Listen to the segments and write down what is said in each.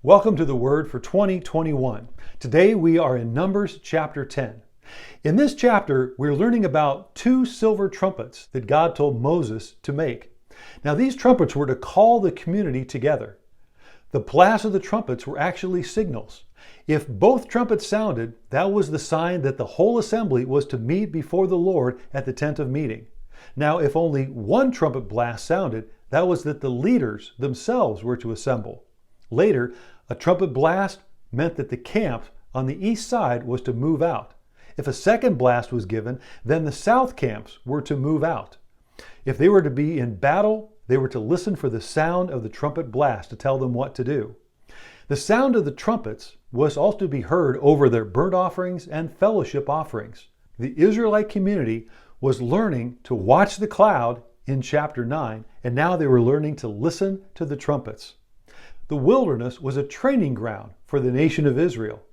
Welcome to the Word for 2021. Today we are in Numbers chapter 10. In this chapter, we're learning about two silver trumpets that God told Moses to make. Now these trumpets were to call the community together. The blasts of the trumpets were actually signals. If both trumpets sounded, that was the sign that the whole assembly was to meet before the Lord at the tent of meeting. Now if only one trumpet blast sounded, that was that the leaders themselves were to assemble. Later, a trumpet blast meant that the camp on the east side was to move out. If a second blast was given, then the south camps were to move out. If they were to be in battle, they were to listen for the sound of the trumpet blast to tell them what to do. The sound of the trumpets was also to be heard over their burnt offerings and fellowship offerings. The Israelite community was learning to watch the cloud in chapter 9, and now they were learning to listen to the trumpets. The wilderness was a training ground for the nation of Israel.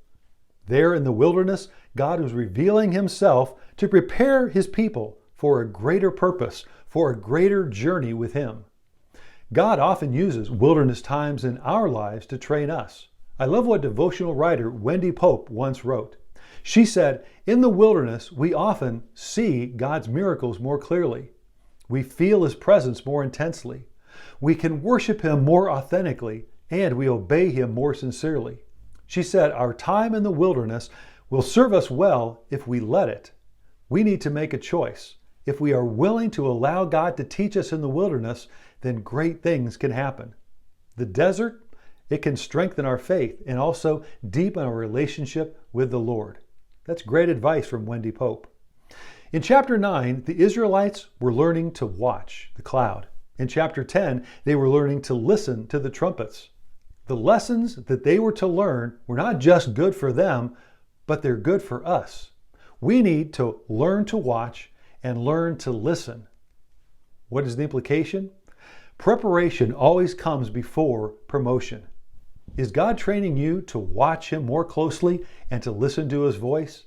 There in the wilderness, God was revealing himself to prepare his people for a greater purpose, for a greater journey with him. God often uses wilderness times in our lives to train us. I love what devotional writer Wendy Pope once wrote. She said, "In the wilderness, we often see God's miracles more clearly. We feel his presence more intensely. We can worship him more authentically, and we obey him more sincerely." She said, "Our time in the wilderness will serve us well if we let it. We need to make a choice. If we are willing to allow God to teach us in the wilderness, then great things can happen. The desert, it can strengthen our faith and also deepen our relationship with the Lord." That's great advice from Wendy Pope. In chapter 9, the Israelites were learning to watch the cloud. In chapter 10, they were learning to listen to the trumpets. The lessons that they were to learn were not just good for them, but they're good for us. We need to learn to watch and learn to listen. What is the implication? Preparation always comes before promotion. Is God training you to watch him more closely and to listen to his voice?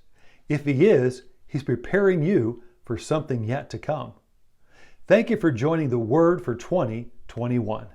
If he is, he's preparing you for something yet to come. Thank you for joining the Word for 2021.